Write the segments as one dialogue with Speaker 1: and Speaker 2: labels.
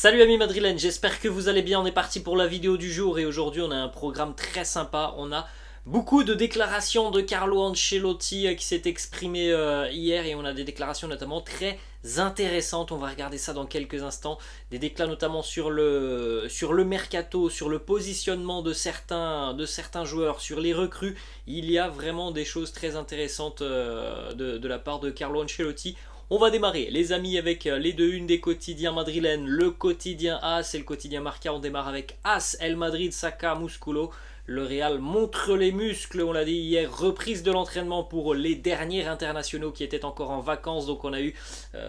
Speaker 1: Salut amis madrilènes, j'espère que vous allez bien, on est parti pour la vidéo du jour et aujourd'hui on a un programme très sympa, on a beaucoup de déclarations de Carlo Ancelotti qui s'est exprimé hier et on a des déclarations notamment très intéressantes, on va regarder ça dans quelques instants, des déclats notamment sur le mercato, sur le positionnement de certains joueurs, sur les recrues, il y a vraiment des choses très intéressantes de la part de Carlo Ancelotti. On va démarrer les amis avec les deux unes des quotidiens madrilènes, le quotidien AS et le quotidien Marca. On démarre avec AS, El Madrid, Saka, Musculo. Le Real montre les muscles, on l'a dit hier, reprise de l'entraînement pour les derniers internationaux qui étaient encore en vacances. Donc on a eu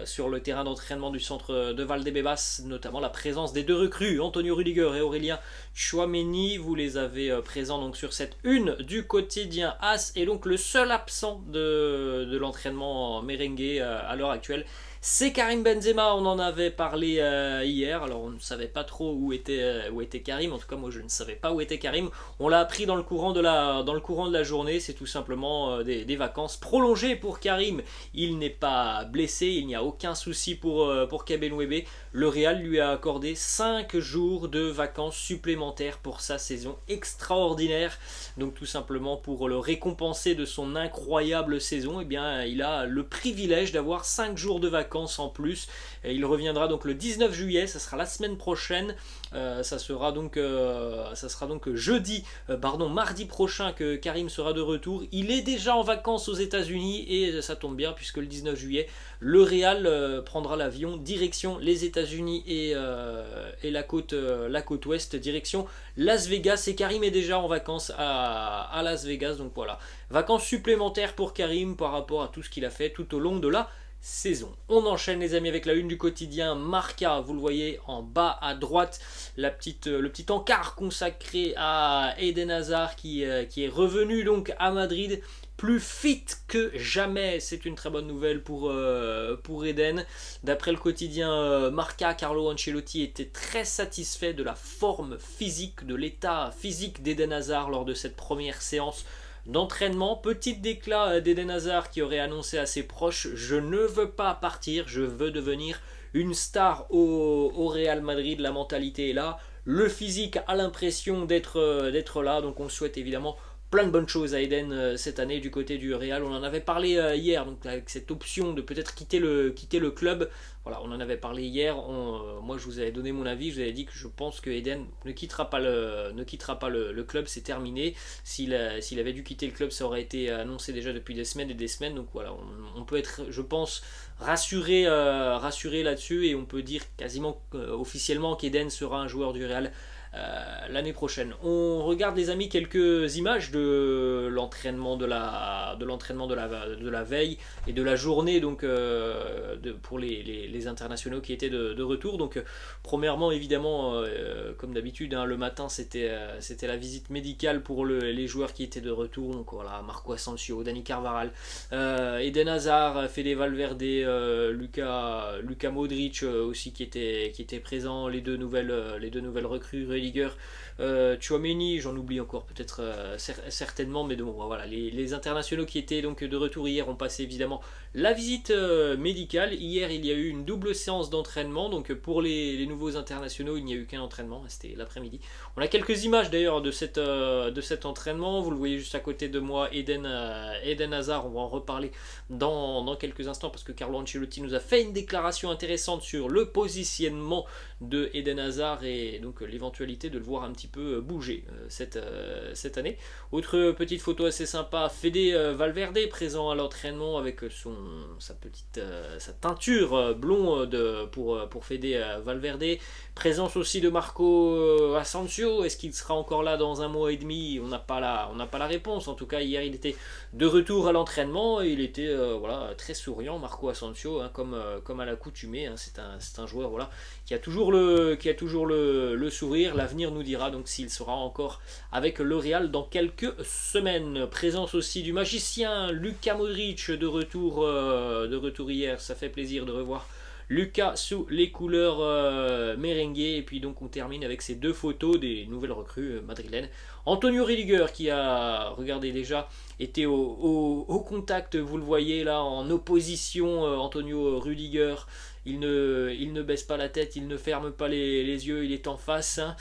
Speaker 1: sur le terrain d'entraînement du centre de Valdebebas notamment la présence des deux recrues, Antonio Rudiger et Aurélien Tchouaméni. Vous les avez présents donc sur cette une du quotidien AS. Et donc le seul absent de l'entraînement merengue à l'heure actuelle, c'est Karim Benzema. On en avait parlé hier, alors on ne savait pas trop où était Karim, en tout cas moi je ne savais pas où était Karim. On l'a appris dans le courant de la journée, c'est tout simplement des vacances prolongées pour Karim. Il n'est pas blessé, il n'y a aucun souci pour Kabenwebe. Le Real lui a accordé 5 jours de vacances supplémentaires pour sa saison extraordinaire. Donc tout simplement pour le récompenser de son incroyable saison, eh bien, il a le privilège d'avoir 5 jours de vacances en plus. Et il reviendra donc le 19 juillet, ça sera la semaine prochaine. Ça sera donc mardi prochain que Karim sera de retour. Il est déjà en vacances aux États-Unis et ça tombe bien puisque le 19 juillet, le Real prendra l'avion direction les États-Unis et la côte ouest, direction Las Vegas. Et Karim est déjà en vacances à Las Vegas, donc voilà, vacances supplémentaires pour Karim par rapport à tout ce qu'il a fait tout au long de la saison. On enchaîne les amis avec la une du quotidien Marca, vous le voyez en bas à droite, le petit encart consacré à Eden Hazard qui est revenu donc à Madrid, plus fit que jamais. C'est une très bonne nouvelle pour Eden. D'après le quotidien Marca, Carlo Ancelotti était très satisfait de la forme physique, de l'état physique d'Eden Hazard lors de cette première séance d'entraînement. Petite déclat d'Eden Hazard qui aurait annoncé à ses proches: je ne veux pas partir, je veux devenir une star au Real Madrid. La mentalité est là, le physique a l'impression d'être là, donc on le souhaite évidemment plein de bonnes choses à Eden cette année du côté du Real. On en avait parlé hier, donc avec cette option de peut-être quitter le club. Voilà, on en avait parlé hier. Moi, je vous avais donné mon avis. Je vous avais dit que je pense que Eden ne quittera pas le club. C'est terminé. S'il avait dû quitter le club, ça aurait été annoncé déjà depuis des semaines et des semaines. Donc voilà, on peut être, je pense, rassuré là-dessus et on peut dire quasiment officiellement qu'Eden sera un joueur du Real l'année prochaine. On regarde les amis quelques images de l'entraînement de la veille et de la journée donc pour les internationaux qui étaient de retour. Donc premièrement évidemment comme d'habitude le matin c'était la visite médicale pour les joueurs qui étaient de retour. Donc voilà, Marco Asensio, Dani Carvajal, Eden Hazard, Fede Valverde, Luka Modric aussi qui était présent, les deux nouvelles recrues, Rudiger, Tchouaméni, j'en oublie encore peut-être certainement, mais bon, voilà, les internationaux qui étaient donc de retour hier ont passé évidemment la visite médicale. Hier il y a eu une double séance d'entraînement, donc pour les nouveaux internationaux il n'y a eu qu'un entraînement, c'était l'après-midi. On a quelques images d'ailleurs de cet entraînement, vous le voyez juste à côté de moi, Eden Hazard, on va en reparler dans quelques instants parce que Carlo Ancelotti nous a fait une déclaration intéressante sur le positionnement de Eden Hazard et donc l'éventualité de le voir un petit peu bouger cette année. Autre petite photo assez sympa, Fede Valverde présent à l'entraînement avec sa teinture blond pour Fede Valverde. Présence aussi de Marco Asensio. Est-ce qu'il sera encore là dans un mois et demi? On n'a pas la réponse. En tout cas, hier il était de retour à l'entraînement et il était très souriant, Marco Asensio, comme à l'accoutumée. C'est un joueur qui a toujours le sourire. L'avenir nous dira donc s'il sera encore avec le Real dans quelques semaines. Présence aussi du magicien Luka Modric de retour hier. Ça fait plaisir de revoir Luka sous les couleurs merengue. Et puis donc on termine avec ces deux photos des nouvelles recrues madrilènes. Antonio Rudiger qui a, regardez déjà, été au contact, vous le voyez là en opposition. Antonio Rudiger, il ne baisse pas la tête, il ne ferme pas les yeux, il est en face. Hein.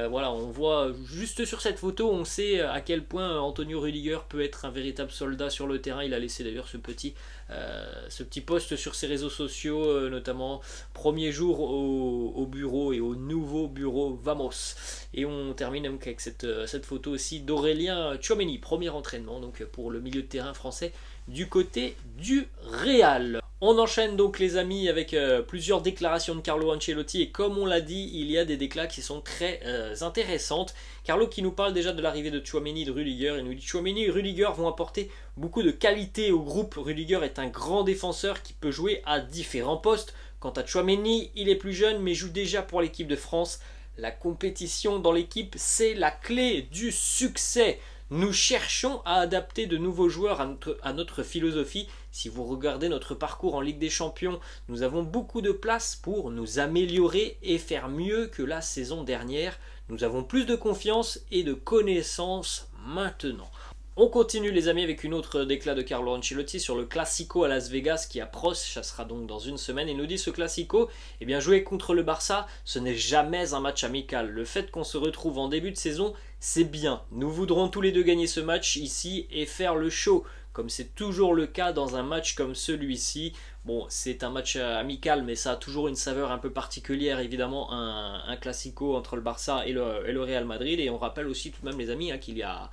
Speaker 1: Voilà, on voit juste sur cette photo, on sait à quel point Antonio Rüdiger peut être un véritable soldat sur le terrain. Il a laissé d'ailleurs ce petit post sur ses réseaux sociaux, notamment premier jour au bureau et au nouveau bureau Vamos. Et on termine donc avec cette photo aussi d'Aurélien Tchouaméni, premier entraînement donc pour le milieu de terrain français du côté du Real. On enchaîne donc les amis avec plusieurs déclarations de Carlo Ancelotti et comme on l'a dit, il y a des déclats qui sont très intéressantes. Carlo qui nous parle déjà de l'arrivée de Tchouaméni et de Rüdiger, il nous dit Tchouaméni et Rüdiger vont apporter beaucoup de qualité au groupe. Rüdiger est un grand défenseur qui peut jouer à différents postes. Quant à Tchouaméni, il est plus jeune mais joue déjà pour l'équipe de France. La compétition dans l'équipe, c'est la clé du succès. Nous cherchons à adapter de nouveaux joueurs à notre philosophie. Si vous regardez notre parcours en Ligue des Champions, nous avons beaucoup de place pour nous améliorer et faire mieux que la saison dernière. Nous avons plus de confiance et de connaissances maintenant. On continue les amis avec une autre déclat de Carlo Ancelotti sur le Classico à Las Vegas qui approche, ça sera donc dans une semaine. Il nous dit ce Classico, eh bien jouer contre le Barça, ce n'est jamais un match amical. Le fait qu'on se retrouve en début de saison, c'est bien. Nous voudrons tous les deux gagner ce match ici et faire le show, comme c'est toujours le cas dans un match comme celui-ci. Bon, c'est un match amical, mais ça a toujours une saveur un peu particulière, évidemment, un Classico entre le Barça et le Real Madrid. Et on rappelle aussi tout de même les amis qu'il y a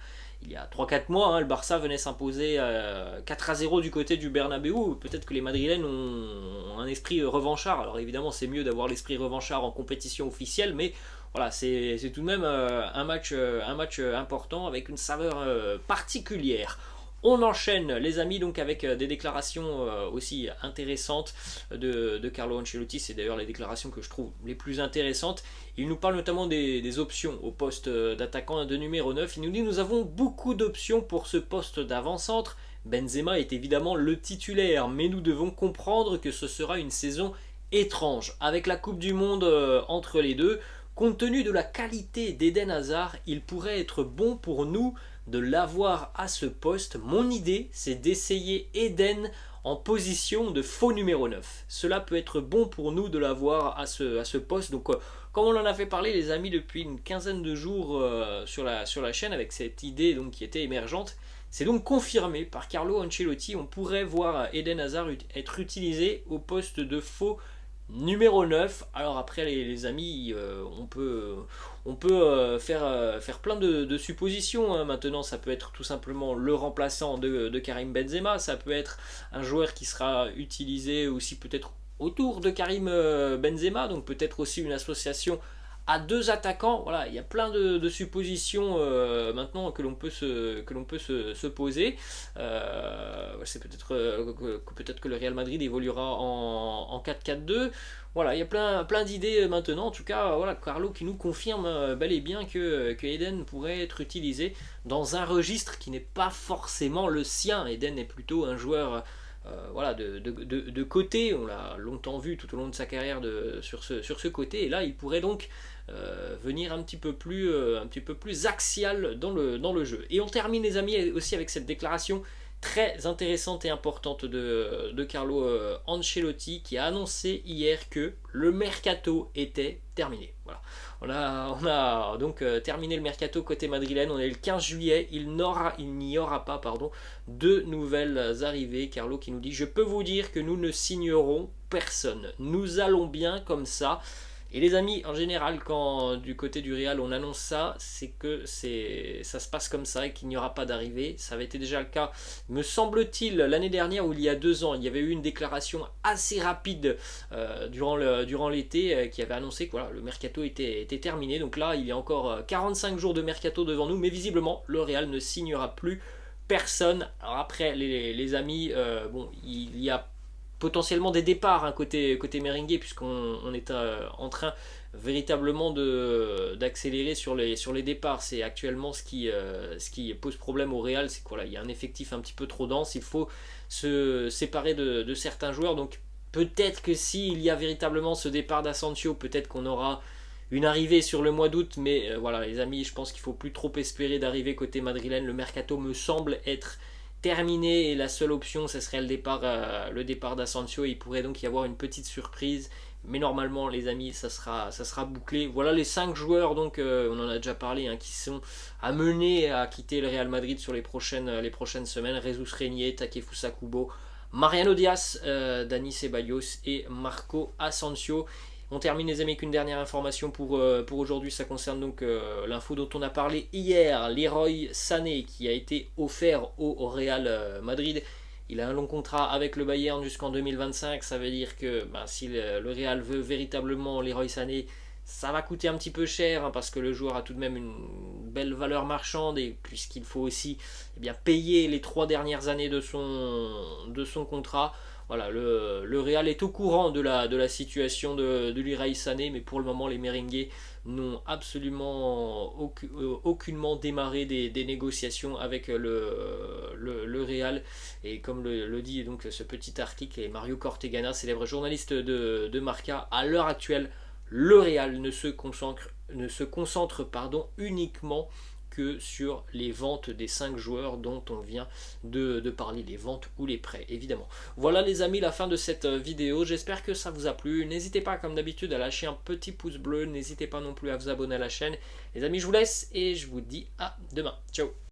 Speaker 1: 3-4 mois, le Barça venait s'imposer 4-0 du côté du Bernabéu. Peut-être que les Madrilènes ont un esprit revanchard. Alors évidemment, c'est mieux d'avoir l'esprit revanchard en compétition officielle, mais voilà, c'est tout de même un match important avec une saveur particulière. On enchaîne les amis donc avec des déclarations aussi intéressantes de Carlo Ancelotti. C'est d'ailleurs les déclarations que je trouve les plus intéressantes. Il nous parle notamment des options au poste d'attaquant de numéro 9. Il nous dit nous avons beaucoup d'options pour ce poste d'avant-centre. Benzema est évidemment le titulaire, mais nous devons comprendre que ce sera une saison étrange. Avec la Coupe du Monde entre les deux, compte tenu de la qualité d'Eden Hazard, il pourrait être bon pour nous de l'avoir à ce poste. Mon idée, c'est d'essayer Eden en position de faux numéro 9. Cela peut être bon pour nous de l'avoir à ce poste. Donc, comme on en a fait parler, les amis, depuis une quinzaine de jours sur la chaîne, avec cette idée donc, qui était émergente, c'est donc confirmé par Carlo Ancelotti. On pourrait voir Eden Hazard être utilisé au poste de faux numéro 9. Alors après les amis, on peut faire plein de suppositions. Hein. Maintenant ça peut être tout simplement le remplaçant de Karim Benzema. Ça peut être un joueur qui sera utilisé aussi peut-être autour de Karim Benzema. Donc peut-être aussi une association à deux attaquants. Voilà, il y a plein de suppositions maintenant que l'on peut se poser. C'est peut-être que le Real Madrid évoluera en 4-4-2. Voilà, il y a plein d'idées maintenant. En tout cas, voilà, Carlo qui nous confirme bel et bien que Eden pourrait être utilisé dans un registre qui n'est pas forcément le sien. Eden est plutôt un joueur voilà, de côté. On l'a longtemps vu tout au long de sa carrière sur ce côté. Et là, il pourrait donc venir un petit peu plus axial dans le jeu. Et on termine les amis aussi avec cette déclaration très intéressante et importante de Carlo Ancelotti qui a annoncé hier que le mercato était terminé. Voilà. On a donc terminé le mercato côté madrilène, on est le 15 juillet, il n'y aura pas de nouvelles arrivées. Carlo qui nous dit « Je peux vous dire que nous ne signerons personne, nous allons bien comme ça ». Et les amis, en général, quand du côté du Real on annonce ça, c'est que ça se passe comme ça et qu'il n'y aura pas d'arrivée. Ça avait été déjà le cas, me semble-t-il, l'année dernière ou il y a 2 ans, il y avait eu une déclaration assez rapide durant l'été qui avait annoncé que voilà, le mercato était terminé. Donc là, il y a encore 45 jours de mercato devant nous, mais visiblement, le Real ne signera plus personne. Alors après, les amis, bon, il y a potentiellement des départs côté merengue puisqu'on est en train véritablement d'accélérer sur les départs. C'est actuellement ce qui pose problème au Real, c'est qu'il y a un effectif un petit peu trop dense, il faut se séparer de certains joueurs. Donc peut-être que s'il y a véritablement ce départ d'Asensio, peut-être qu'on aura une arrivée sur le mois d'août, mais voilà les amis, je pense qu'il ne faut plus trop espérer d'arriver côté madrilène. Le mercato me semble être terminé et la seule option ce serait le départ d'Asensio. Il pourrait donc y avoir une petite surprise, mais normalement les amis ça sera bouclé. Voilà les 5 joueurs, donc on en a déjà parlé, hein, qui sont amenés à quitter le Real Madrid sur les prochaines semaines. Jesus Renier, Takefusa Kubo, Mariano Diaz, Dani Ceballos et Marco Asensio. On termine les amis avec une dernière information pour aujourd'hui, ça concerne donc l'info dont on a parlé hier, Leroy Sané qui a été offert au Real Madrid. Il a un long contrat avec le Bayern jusqu'en 2025, ça veut dire que si le Real veut véritablement Leroy Sané, ça va coûter un petit peu cher, hein, parce que le joueur a tout de même une belle valeur marchande et puisqu'il faut aussi payer les 3 dernières années de son contrat. Voilà, le Real est au courant de la situation de Leroy Sané, mais pour le moment les merengues n'ont absolument aucunement démarré des négociations avec le Real. Et comme le dit donc ce petit article, et Mario Cortegana, célèbre journaliste de Marca, à l'heure actuelle, le Real ne se concentre uniquement que sur les ventes des 5 joueurs dont on vient de parler, les ventes ou les prêts évidemment. Voilà les amis, la fin de cette vidéo, j'espère que ça vous a plu. N'hésitez pas comme d'habitude à lâcher un petit pouce bleu, n'hésitez pas non plus à vous abonner à la chaîne. Les amis, je vous laisse et je vous dis à demain, ciao.